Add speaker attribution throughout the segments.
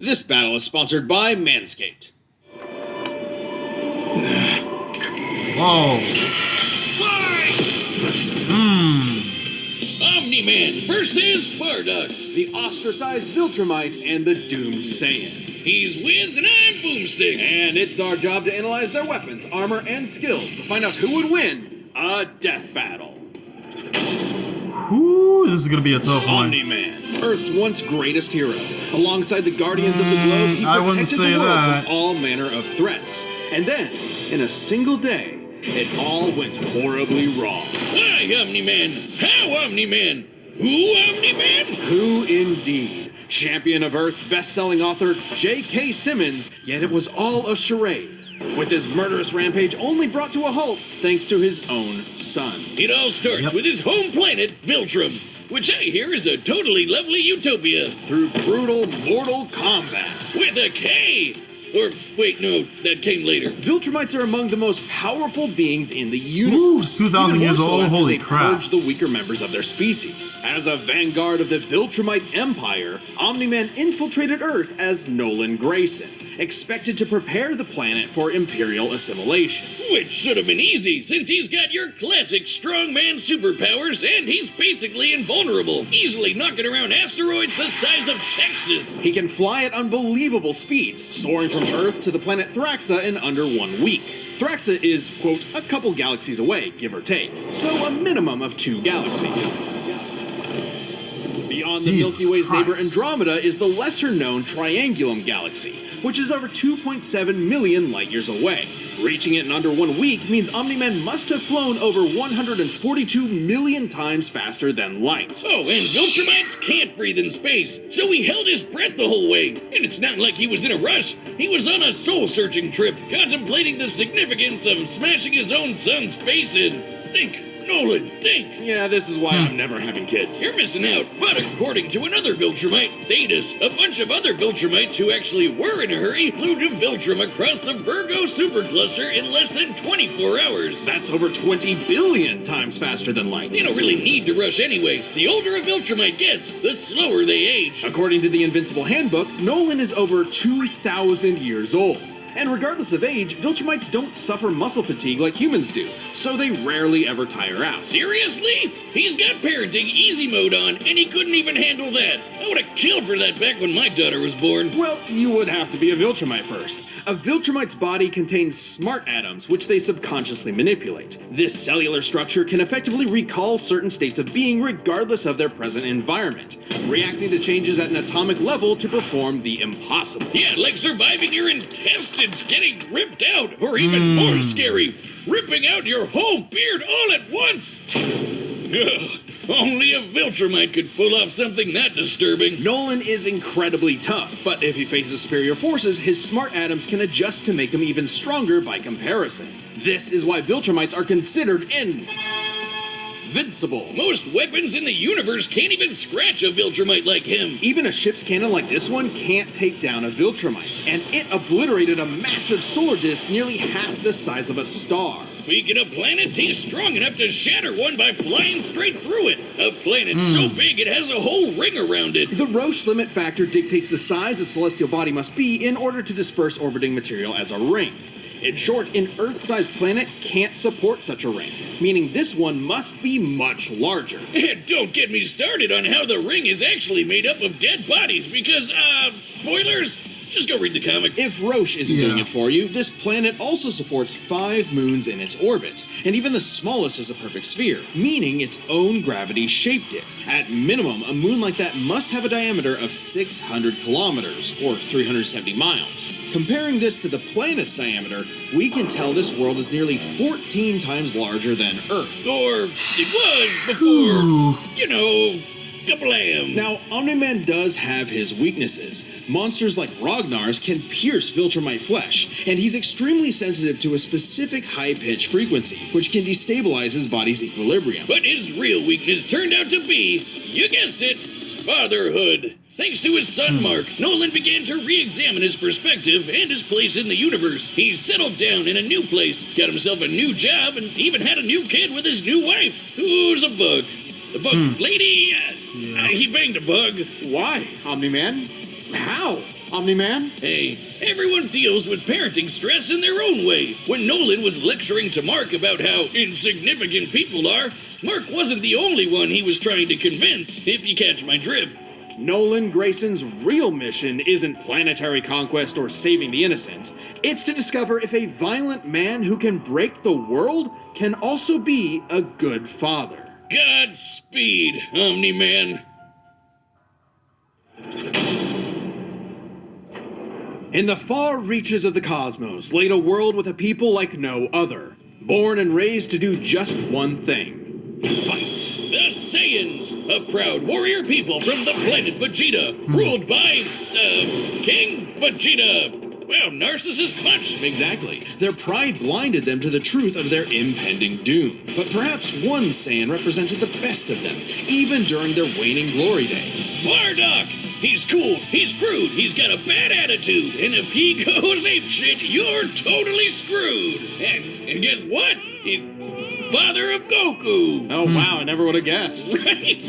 Speaker 1: This battle is sponsored by Manscaped.
Speaker 2: Whoa.
Speaker 3: Omni-Man versus Bardock.
Speaker 1: The ostracized Viltrumite and the doomed Saiyan.
Speaker 3: He's Wiz and I'm Boomstick.
Speaker 1: And it's our job to analyze their weapons, armor, and skills to find out who would win a death battle.
Speaker 2: Ooh, this is gonna be a tough one.
Speaker 1: Omni-Man, Earth's once greatest hero. Alongside the Guardians of the Globe, he
Speaker 2: I wouldn't
Speaker 1: protected
Speaker 2: say
Speaker 1: the world
Speaker 2: that.
Speaker 1: from all manner of threats. And then, in a single day, it all went horribly wrong.
Speaker 3: Hi, Omni-Man. How, Omni-Man? Who, Omni-Man?
Speaker 1: Who indeed? Champion of Earth, best-selling author J.K. Simmons, yet it was all a charade, with his murderous rampage only brought to a halt thanks to his own son.
Speaker 3: It all starts with his home planet, Viltrum, which I hear is a totally lovely utopia.
Speaker 1: Through brutal, mortal combat.
Speaker 3: With a K! Or, wait, no, that came later.
Speaker 1: Viltrumites are among the most powerful beings in the universe.
Speaker 2: Ooh, 2,000
Speaker 1: Even
Speaker 2: years
Speaker 1: more so
Speaker 2: old,
Speaker 1: after
Speaker 2: holy
Speaker 1: they
Speaker 2: crap.
Speaker 1: purged the weaker members of their species. As a vanguard of the Viltrumite Empire, Omni-Man infiltrated Earth as Nolan Grayson, expected to prepare the planet for Imperial assimilation.
Speaker 3: Which should have been easy, since he's got your classic strongman superpowers and he's basically invulnerable, easily knocking around asteroids the size of Texas.
Speaker 1: He can fly at unbelievable speeds, soaring from Earth to the planet Thraxa in under 1 week. Thraxa is, quote, a couple galaxies away, give or take, so a minimum of 2 galaxies. Beyond the Milky Way's neighbor Andromeda is the lesser-known Triangulum Galaxy, which is over 2.7 million light-years away. Reaching it in under 1 week means Omni-Man must have flown over 142 million times faster than light.
Speaker 3: Oh, and Viltrumites can't breathe in space, so he held his breath the whole way. And it's not like he was in a rush. He was on a soul-searching trip, contemplating the significance of smashing his own son's face in. Think, Nolan, think.
Speaker 1: Yeah, this is why I'm never having kids.
Speaker 3: You're missing out. But according to another Viltrumite, Thetis, a bunch of other Viltrumites who actually were in a hurry flew to Viltrum across the Virgo supercluster in less than 24 hours.
Speaker 1: That's over 20 billion times faster than light.
Speaker 3: You don't really need to rush anyway. The older a Viltrumite gets, the slower they age.
Speaker 1: According to the Invincible handbook, Nolan is over 2,000 years old. And regardless of age, Viltrumites don't suffer muscle fatigue like humans do, so they rarely ever tire out.
Speaker 3: Seriously? He's got parenting easy mode on, and he couldn't even handle that. I would have killed for that back when my daughter was born.
Speaker 1: Well, you would have to be a Viltrumite first. A Viltrumite's body contains smart atoms, which they subconsciously manipulate. This cellular structure can effectively recall certain states of being regardless of their present environment, reacting to changes at an atomic level to perform the impossible.
Speaker 3: Yeah, like surviving your intestines getting ripped out, or even more scary, ripping out your whole beard all at once. Ugh, only a Viltrumite could pull off something that disturbing.
Speaker 1: Nolan is incredibly tough, but if he faces superior forces, his smart atoms can adjust to make him even stronger by comparison. This is why Viltrumites are considered invincible.
Speaker 3: Most weapons in the universe can't even scratch a Viltrumite like him.
Speaker 1: Even a ship's cannon like this one can't take down a Viltrumite, and it obliterated a massive solar disk nearly half the size of a star.
Speaker 3: Speaking of planets, he's strong enough to shatter one by flying straight through it. A planet so big it has a whole ring around it.
Speaker 1: The Roche limit factor dictates the size a celestial body must be in order to disperse orbiting material as a ring. In short, an Earth-sized planet can't support such a ring, meaning this one must be much larger.
Speaker 3: And don't get me started on how the ring is actually made up of dead bodies because, spoilers? Just go read the comic.
Speaker 1: If Roche isn't doing it for you, this planet also supports 5 moons in its orbit, and even the smallest is a perfect sphere, meaning its own gravity shaped it. At minimum, a moon like that must have a diameter of 600 kilometers, or 370 miles. Comparing this to the planet's diameter, we can tell this world is nearly 14 times larger than Earth.
Speaker 3: Or it was before, you know, kablam.
Speaker 1: Now, Omni-Man does have his weaknesses. Monsters like Ragnar's can pierce Viltrumite flesh, and he's extremely sensitive to a specific high-pitched frequency, which can destabilize his body's equilibrium.
Speaker 3: But his real weakness turned out to be, you guessed it, fatherhood. Thanks to his son Mark, Nolan began to re-examine his perspective and his place in the universe. He settled down in a new place, got himself a new job, and even had a new kid with his new wife, who's a bug. The bug lady, he banged a bug.
Speaker 1: Why, Omni-Man? How? Omni-Man?
Speaker 3: Hey, everyone deals with parenting stress in their own way. When Nolan was lecturing to Mark about how insignificant people are, Mark wasn't the only one he was trying to convince, if you catch my drift.
Speaker 1: Nolan Grayson's real mission isn't planetary conquest or saving the innocent. It's to discover if a violent man who can break the world can also be a good father.
Speaker 3: Godspeed, Omni-Man.
Speaker 1: In the far reaches of the cosmos laid a world with a people like no other, born and raised to do just one thing: fight.
Speaker 3: The Saiyans, a proud warrior people from the planet Vegeta, ruled by, King Vegeta. Well, narcissist much.
Speaker 1: Exactly. Their pride blinded them to the truth of their impending doom. But perhaps one Saiyan represented the best of them, even during their waning glory days.
Speaker 3: Bardock! He's cool, he's crude, he's got a bad attitude, and if he goes apeshit, you're totally screwed. And guess what? He's father of Goku.
Speaker 1: Oh wow, I never would have guessed.
Speaker 3: Right?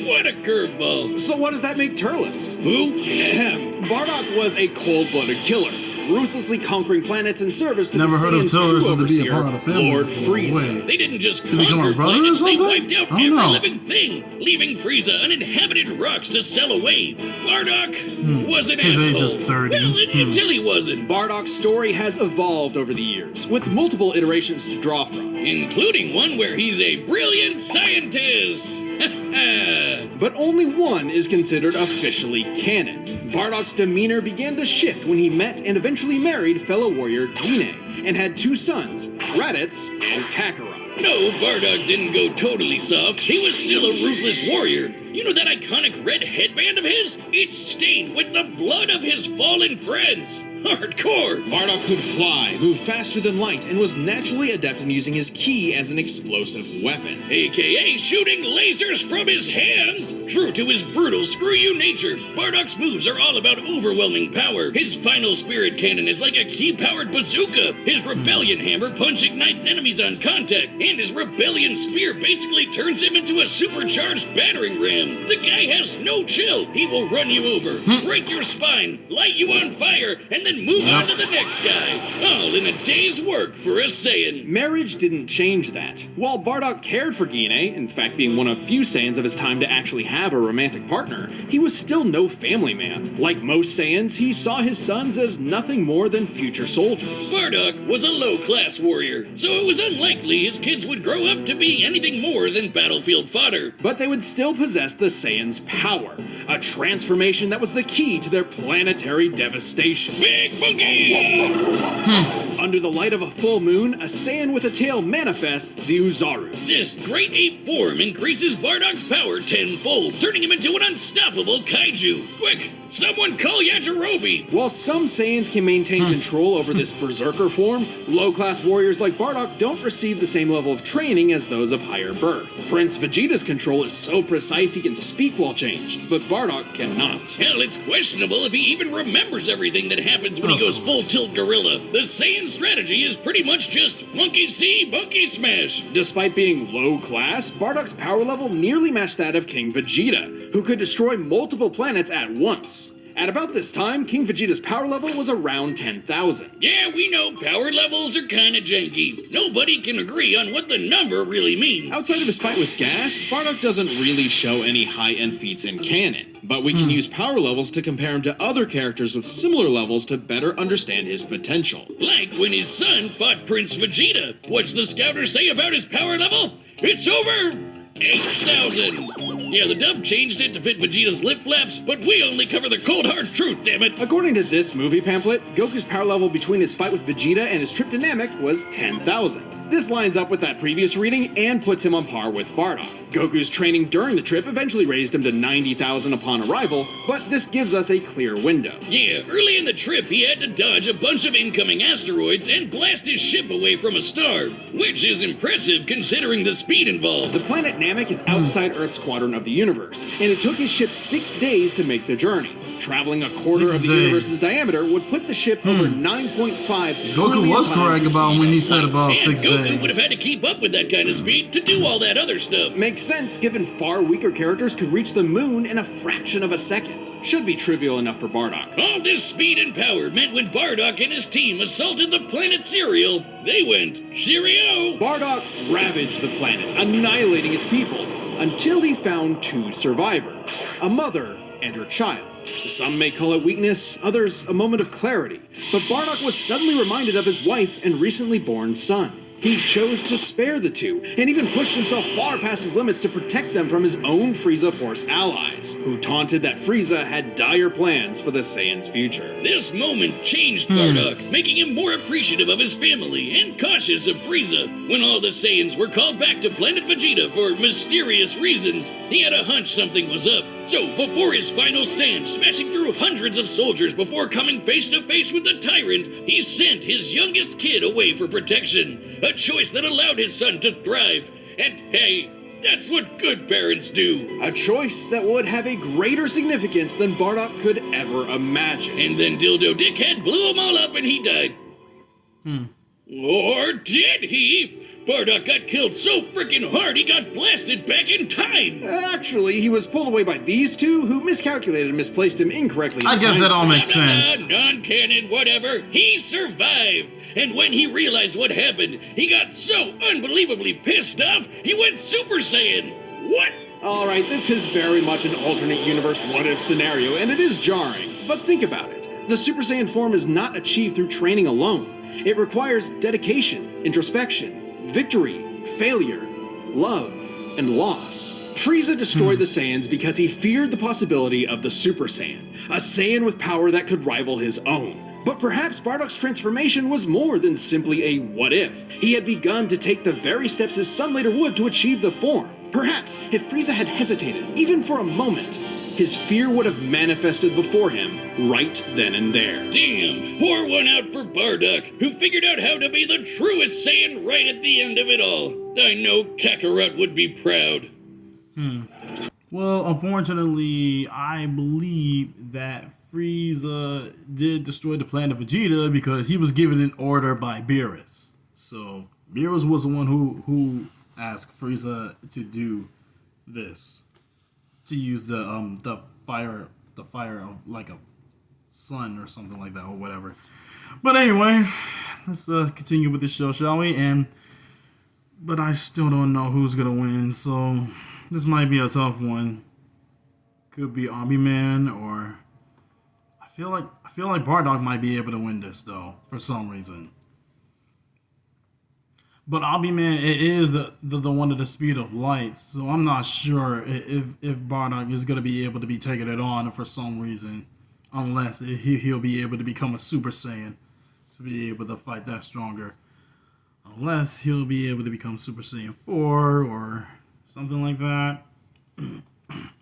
Speaker 3: What a curveball.
Speaker 1: So what does that make Turles?
Speaker 3: Who?
Speaker 1: Ahem. Bardock was a cold-blooded killer, ruthlessly conquering planets in service to
Speaker 2: Never
Speaker 1: the
Speaker 2: heard of
Speaker 1: Saiyan's
Speaker 2: Turles
Speaker 1: true
Speaker 2: to be a
Speaker 1: overseer,
Speaker 2: part of the family.
Speaker 1: Lord Frieza.
Speaker 2: Wait.
Speaker 3: They didn't just
Speaker 2: Did he become
Speaker 3: conquer
Speaker 2: a brother or
Speaker 3: planets, they
Speaker 2: something?
Speaker 3: wiped out
Speaker 2: I don't
Speaker 3: every
Speaker 2: know.
Speaker 3: living thing, leaving Frieza uninhabited rocks to sell away. Bardock was an
Speaker 2: His age
Speaker 3: asshole.
Speaker 2: is 30.
Speaker 3: Well, until he wasn't.
Speaker 1: Bardock's story has evolved over the years, with multiple iterations to draw from.
Speaker 3: Including one where he's a brilliant scientist.
Speaker 1: But only one is considered officially canon. Bardock's demeanor began to shift when he met and eventually married fellow warrior Gine, and had two sons, Raditz and Kakarot.
Speaker 3: No, Bardock didn't go totally soft. He was still a ruthless warrior. You know that iconic red headband of his? It's stained with the blood of his fallen friends. Hardcore.
Speaker 1: Bardock could fly, move faster than light, and was naturally adept in using his ki as an explosive weapon.
Speaker 3: AKA shooting lasers from his hands. True to his brutal screw-you nature, Bardock's moves are all about overwhelming power. His final spirit cannon is like a ki-powered bazooka. His rebellion hammer punch ignites enemies on contact, and his rebellion spear basically turns him into a supercharged battering ram. The guy has no chill. He will run you over, break your spine, light you on fire, and then move on to the next guy. All in a day's work for a Saiyan.
Speaker 1: Marriage didn't change that. While Bardock cared for Gine, in fact being one of few Saiyans of his time to actually have a romantic partner, he was still no family man. Like most Saiyans, he saw his sons as nothing more than future soldiers.
Speaker 3: Bardock was a low-class warrior, so it was unlikely his kids would grow up to be anything more than battlefield fodder.
Speaker 1: But they would still possess the Saiyans' power, a transformation that was the key to their planetary devastation.
Speaker 3: Big Boogie!
Speaker 1: Under the light of a full moon, a Saiyan with a tail manifests the Uzaru.
Speaker 3: This great ape form increases Bardock's power tenfold, turning him into an unstoppable kaiju. Quick, someone call Yajirobe!
Speaker 1: While some Saiyans can maintain control over this berserker form, low-class warriors like Bardock don't receive the same level of training as those of higher birth. Prince Vegeta's control is so precise he can speak while changed, but Bardock cannot.
Speaker 3: Hell, it's questionable if he even remembers everything that happens when he goes full tilt gorilla. The Saiyan strategy is pretty much just monkey see, monkey smash.
Speaker 1: Despite being low-class, Bardock's power level nearly matched that of King Vegeta, who could destroy multiple planets at once. At about this time, King Vegeta's power level was around 10,000.
Speaker 3: Yeah, we know power levels are kinda janky. Nobody can agree on what the number really means.
Speaker 1: Outside of his fight with Gas, Bardock doesn't really show any high-end feats in canon, but we can use power levels to compare him to other characters with similar levels to better understand his potential.
Speaker 3: Like when his son fought Prince Vegeta. What's the scouter say about his power level? It's over 8,000. Yeah, the dub changed it to fit Vegeta's lip flaps, but we only cover the cold hard truth, damn it.
Speaker 1: According to this movie pamphlet, Goku's power level between his fight with Vegeta and his trip to Namek was 10,000. This lines up with that previous reading and puts him on par with Bardock. Goku's training during the trip eventually raised him to 90,000 upon arrival, but this gives us a clear window.
Speaker 3: Yeah, early in the trip he had to dodge a bunch of incoming asteroids and blast his ship away from a star, which is impressive considering the speed involved.
Speaker 1: The planet Namek is outside Earth's quadrant of the universe, and it took his ship 6 days to make the journey. Traveling a quarter of the universe's diameter would put the ship over 9.5
Speaker 2: Goku was correct about when he said about
Speaker 3: And
Speaker 2: 6
Speaker 3: Goku
Speaker 2: days.
Speaker 3: would have had to keep up with that kind of speed to do all that other stuff.
Speaker 1: Makes sense given far weaker characters could reach the moon in a fraction of a second. should be trivial enough for Bardock.
Speaker 3: All this speed and power meant when Bardock and his team assaulted the planet Cereal, they went, cheerio!
Speaker 1: Bardock ravaged the planet, annihilating its people, until he found two survivors, a mother and her child. Some may call it weakness, others a moment of clarity, but Bardock was suddenly reminded of his wife and recently born son. He chose to spare the two, and even pushed himself far past his limits to protect them from his own Frieza Force allies, who taunted that Frieza had dire plans for the Saiyans' future.
Speaker 3: This moment changed Bardock, making him more appreciative of his family and cautious of Frieza. When all the Saiyans were called back to planet Vegeta for mysterious reasons, he had a hunch something was up. So, before his final stand, smashing through hundreds of soldiers before coming face to face with the tyrant, he sent his youngest kid away for protection. A choice that allowed his son to thrive. And hey, that's what good parents do.
Speaker 1: A choice that would have a greater significance than Bardock could ever imagine.
Speaker 3: And then Dildo Dickhead blew them all up and he died. Or did he? Bardock got killed so freaking hard he got blasted back in time.
Speaker 1: Actually, he was pulled away by these two who miscalculated and misplaced him incorrectly.
Speaker 2: I guess that all makes sense.
Speaker 3: Non-canon, whatever. He survived. And when he realized what happened, he got so unbelievably pissed off, he went Super Saiyan. What?
Speaker 1: Alright, this is very much an alternate universe what-if scenario, and it is jarring. But think about it. The Super Saiyan form is not achieved through training alone. It requires dedication, introspection, victory, failure, love, and loss. Frieza destroyed the Saiyans because he feared the possibility of the Super Saiyan, a Saiyan with power that could rival his own. But perhaps Bardock's transformation was more than simply a what-if. He had begun to take the very steps his son later would to achieve the form. Perhaps, if Frieza had hesitated, even for a moment, his fear would have manifested before him, right then and there.
Speaker 3: Damn, pour one out for Bardock, who figured out how to be the truest Saiyan right at the end of it all. I know Kakarot would be proud.
Speaker 2: Well, unfortunately, I believe that Frieza did destroy the planet Vegeta because he was given an order by Beerus. So Beerus was the one who asked Frieza to do this, to use the fire of like a sun or something like that or whatever. But anyway, let's continue with the show, shall we? But I still don't know who's gonna win, so this might be a tough one. Could be Omni-Man, or I feel like Bardock might be able to win this though for some reason. But Omni-Man, it is the one at the speed of light, so I'm not sure if Bardock is gonna be able to be taking it on for some reason, unless he'll be able to become a Super Saiyan to be able to fight that stronger. Unless he'll be able to become Super Saiyan 4 or something like that.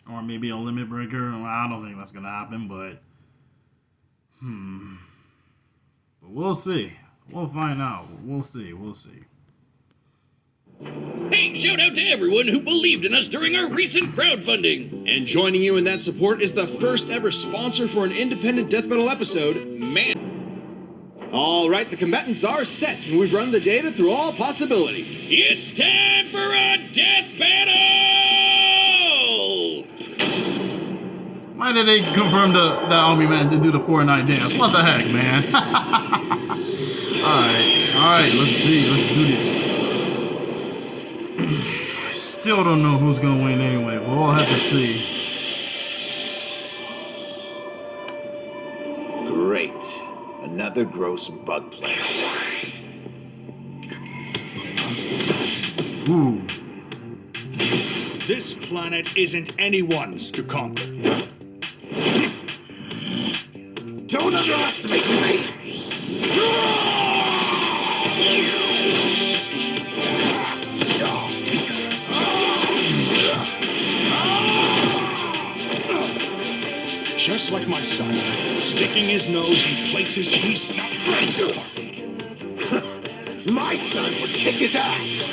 Speaker 2: Or maybe a limit breaker. I don't think that's gonna happen, but but we'll see. We'll find out. We'll see.
Speaker 3: Hey, shout out to everyone who believed in us during our recent crowdfunding.
Speaker 1: And joining you in that support is the first ever sponsor for an independent death metal episode, Man. Alright, the combatants are set, and we've run the data through all possibilities.
Speaker 3: It's time for a death battle!
Speaker 2: Why did they confirm that Omni-Man to do the 4-9 dance? What the heck, man? Alright, let's do this. Still don't know who's gonna win anyway. We'll all have to see.
Speaker 4: Great. Another gross bug planet.
Speaker 2: Ooh.
Speaker 5: This planet isn't anyone's to conquer.
Speaker 4: Don't underestimate me!
Speaker 5: Just like my son, sticking his nose in places he's not ready for.
Speaker 4: My son would kick his ass!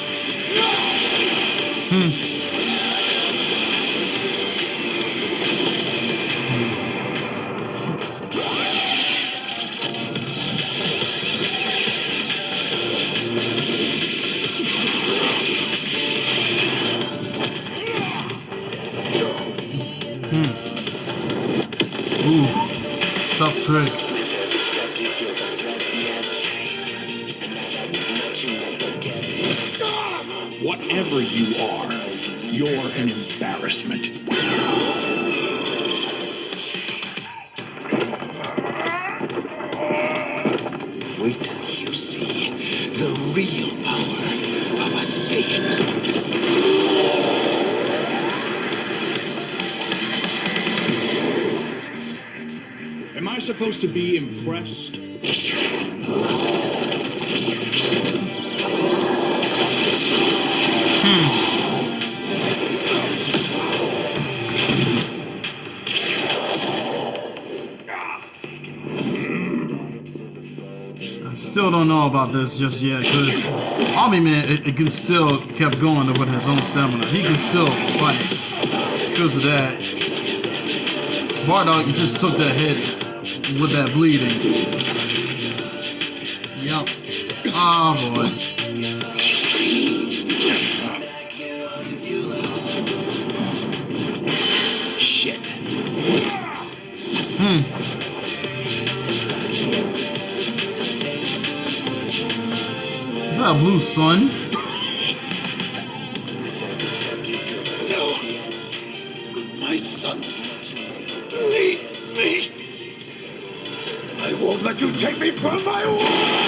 Speaker 2: trick.
Speaker 5: Whatever you are, you're an embarrassment.
Speaker 4: Wait till you see the real power of a Saiyan.
Speaker 5: Am I supposed to be impressed?
Speaker 2: Still don't know about this just yet, because Omni-Man, it can still kept going with his own stamina. He can still fight because of that. Bardock just took that hit with that bleeding. Yup. Oh boy.
Speaker 4: Shit.
Speaker 2: Is that a blue sun?
Speaker 4: No. My sons. Leave me. I won't let you take me from my world.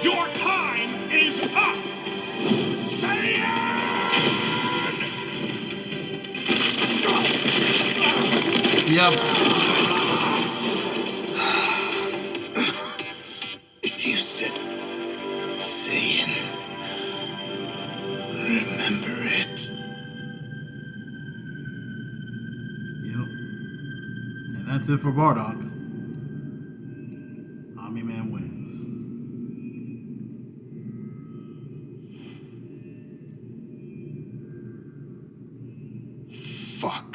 Speaker 5: Your time is up! Saiyan!
Speaker 2: Yep.
Speaker 4: You said Saiyan. Remember it.
Speaker 2: Yep. And that's it for Bardock. Omni-Man wins.
Speaker 4: Fuck.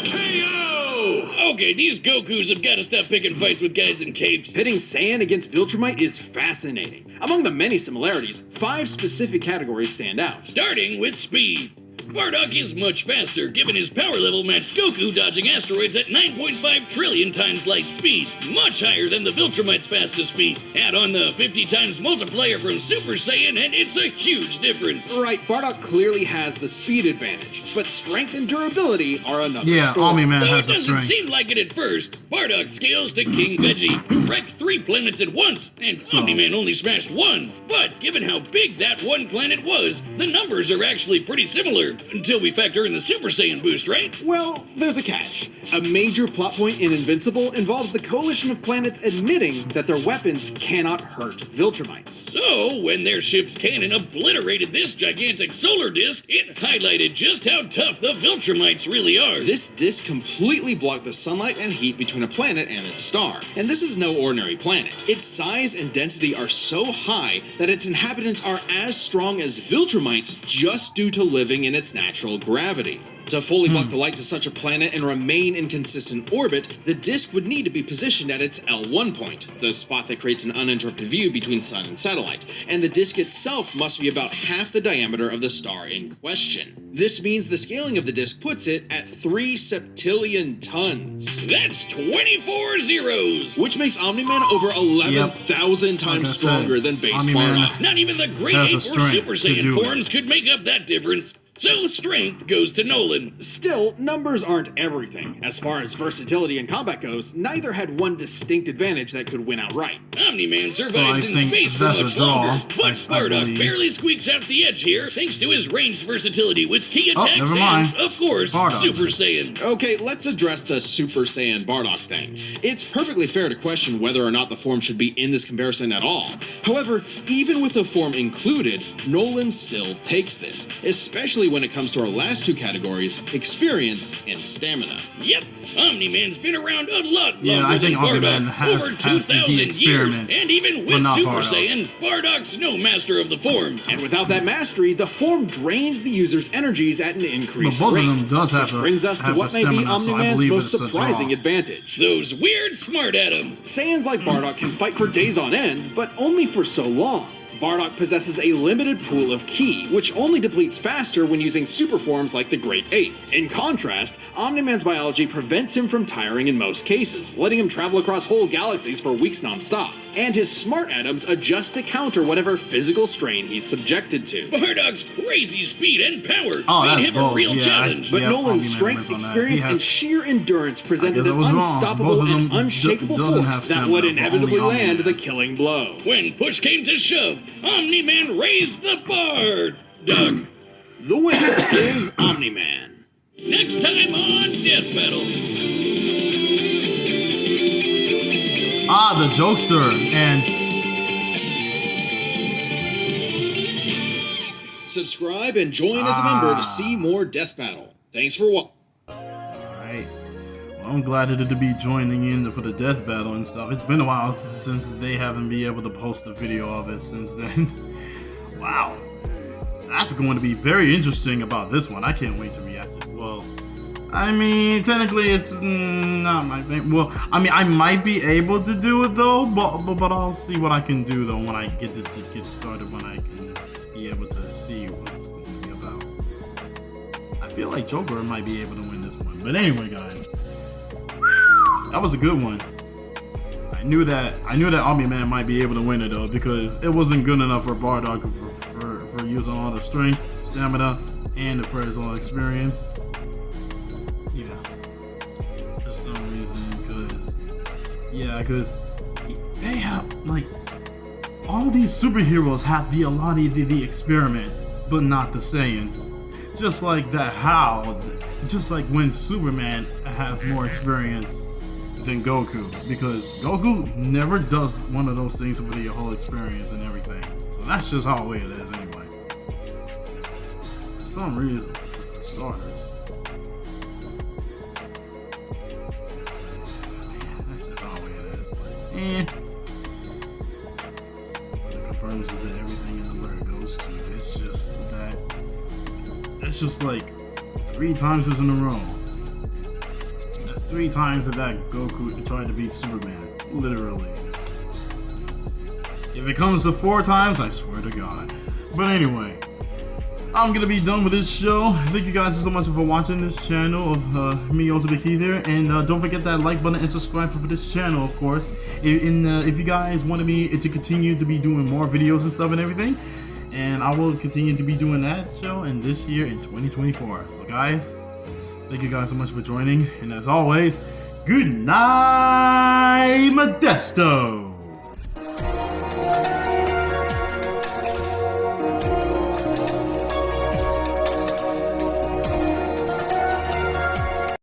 Speaker 3: KO! Okay, these Gokus have got to stop picking fights with guys in capes.
Speaker 1: Pitting Saiyan against Viltrumite is fascinating. Among the many similarities, 5 specific categories stand out.
Speaker 3: Starting with speed. Bardock is much faster, given his power level matched Goku dodging asteroids at 9.5 trillion times light speed, much higher than the Viltrumite's fastest speed. Add on the 50 times multiplier from Super Saiyan, and it's a huge difference.
Speaker 1: Right, Bardock clearly has the speed advantage, but strength and durability are another
Speaker 2: Yeah,
Speaker 1: story.
Speaker 2: Omni-Man
Speaker 3: Though it
Speaker 2: has the
Speaker 3: doesn't
Speaker 2: strength.
Speaker 3: seem like it at first, Bardock scales to King Veggie, who wrecked 3 planets at once, and Omni-Man only smashed 1. But given how big that one planet was, the numbers are actually pretty similar, until we factor in the Super Saiyan boost, right?
Speaker 1: Well, there's a catch. A major plot point in Invincible involves the coalition of planets admitting that their weapons cannot hurt Viltrumites.
Speaker 3: So, when their ship's cannon obliterated this gigantic solar disk, it highlighted just how tough the Viltrumites really are.
Speaker 1: This disk completely blocked the sunlight and heat between a planet and its star. And this is no ordinary planet. Its size and density are so high that its inhabitants are as strong as Viltrumites just due to living in its natural gravity. To fully block the light to such a planet and remain in consistent orbit, the disk would need to be positioned at its L1 point, the spot that creates an uninterrupted view between sun and satellite, and the disk itself must be about half the diameter of the star in question. This means the scaling of the disk puts it at 3 septillion tons.
Speaker 3: That's 24 zeros!
Speaker 1: Which makes Omni-Man over 11,000
Speaker 2: Like I
Speaker 1: times
Speaker 2: said,
Speaker 1: stronger than base
Speaker 2: Omni-Man
Speaker 1: Bardock.
Speaker 3: Not even the Great
Speaker 2: has the
Speaker 3: Ape or
Speaker 2: strength
Speaker 3: Super
Speaker 2: to
Speaker 3: Saiyan
Speaker 2: do it.
Speaker 3: forms could make up that difference. So strength goes to Nolan.
Speaker 1: Still, numbers aren't everything. As far as versatility in combat goes, neither had one distinct advantage that could win outright.
Speaker 3: Omni-Man survives
Speaker 2: I
Speaker 3: in
Speaker 2: think
Speaker 3: space for
Speaker 2: that's a
Speaker 3: much
Speaker 2: draw,
Speaker 3: longer, but
Speaker 2: I
Speaker 3: Bardock
Speaker 2: believe.
Speaker 3: barely squeaks out the edge here thanks to his ranged versatility with key
Speaker 2: Oh,
Speaker 3: attacks
Speaker 2: never mind.
Speaker 3: and, of course,
Speaker 2: Bardock.
Speaker 3: Super Saiyan.
Speaker 1: Okay, let's address the Super Saiyan Bardock thing. It's perfectly fair to question whether or not the form should be in this comparison at all. However, even with the form included, Nolan still takes this, especially especially when it comes to our last two categories, experience and stamina.
Speaker 3: Yep, Omni-Man's been around a lot
Speaker 2: Yeah,
Speaker 3: longer
Speaker 2: I think
Speaker 3: than
Speaker 2: Omni-Man
Speaker 3: Bardock, over
Speaker 2: has to be
Speaker 3: 2,000 years,
Speaker 2: experienced,
Speaker 3: and even
Speaker 2: but
Speaker 3: with
Speaker 2: not
Speaker 3: Super
Speaker 2: Bardock.
Speaker 3: Saiyan, Bardock's no master of the form.
Speaker 1: And without that mastery, the form drains the user's energies at an increased
Speaker 2: But both
Speaker 1: rate.
Speaker 2: of them does have
Speaker 1: Which brings us to
Speaker 2: have
Speaker 1: what
Speaker 2: the
Speaker 1: may be
Speaker 2: stamina, so I
Speaker 1: Omni-Man's
Speaker 2: believe
Speaker 1: most
Speaker 2: it's a
Speaker 1: surprising
Speaker 2: draw.
Speaker 1: advantage.
Speaker 3: Those weird smart atoms.
Speaker 1: Saiyans like Bardock can fight for days on end, but only for so long. Bardock possesses a limited pool of ki, which only depletes faster when using super forms like the Great Ape. In contrast, Omni-Man's biology prevents him from tiring in most cases, letting him travel across whole galaxies for weeks non-stop. And his smart atoms adjust to counter whatever physical strain he's subjected to.
Speaker 3: Bardock's crazy speed and power
Speaker 2: Oh,
Speaker 3: made
Speaker 2: that's
Speaker 3: him a
Speaker 2: bold.
Speaker 3: real
Speaker 2: Yeah,
Speaker 3: challenge.
Speaker 1: But
Speaker 2: Yeah,
Speaker 1: Nolan's
Speaker 2: Omni-Man
Speaker 1: strength,
Speaker 2: wins on that.
Speaker 1: experience,
Speaker 2: He
Speaker 1: and
Speaker 2: has-
Speaker 1: sheer endurance presented
Speaker 2: I
Speaker 1: an
Speaker 2: was wrong.
Speaker 1: unstoppable
Speaker 2: Both of
Speaker 1: and
Speaker 2: them
Speaker 1: unshakable
Speaker 2: doesn't have
Speaker 1: force that
Speaker 2: stamina,
Speaker 1: would
Speaker 2: but
Speaker 1: inevitably
Speaker 2: only
Speaker 1: land
Speaker 2: Omni-Man.
Speaker 1: the killing blow.
Speaker 3: When push came to shove, Omni-Man raised the bar. Doug.
Speaker 1: The winner is Omni-Man.
Speaker 3: Next time on Death Battle.
Speaker 2: Ah, the jokester, and
Speaker 1: Subscribe and join as a member to see more Death Battle. Thanks for watching.
Speaker 2: alright. Well, I'm glad to be joining in for the death battle and stuff. It's been a while since they haven't been able to post a video of it since then. Wow. That's going to be very interesting about this one. I can't wait to react to it. Well, I mean, technically it's not my thing. Well, I mean, I might be able to do it though, but I'll see what I can do though when I get started, when I can be able to see what's going to be about. I feel like Joker might be able to win this one. But anyway, guys, that was a good one. I knew that Omni-Man might be able to win it though, because it wasn't good enough for Bardock for using all the strength, stamina, and for his own experience. Yeah, for some reason, because they have like all these superheroes have the experiment, but not the Saiyans. Just like that, just like when Superman has more experience than Goku, because Goku never does one of those things for the whole experience and everything. So that's just how it is anyway. For some reason, for starters. Yeah, that's just how it is. But, it confirms that everything is where it goes to. It's just like 3 times this in a row. 3 times that Goku tried to beat Superman, literally. If it comes to 4 times, I swear to God. But anyway, I'm gonna be done with this show. Thank you guys so much for watching this channel of me, Ultimate Keith here, and don't forget that like button and subscribe for this channel, of course. If you guys want me to continue to be doing more videos and stuff and everything, and I will continue to be doing that show in this year in 2024. So guys, thank you guys so much for joining, and as always, good night, Modesto!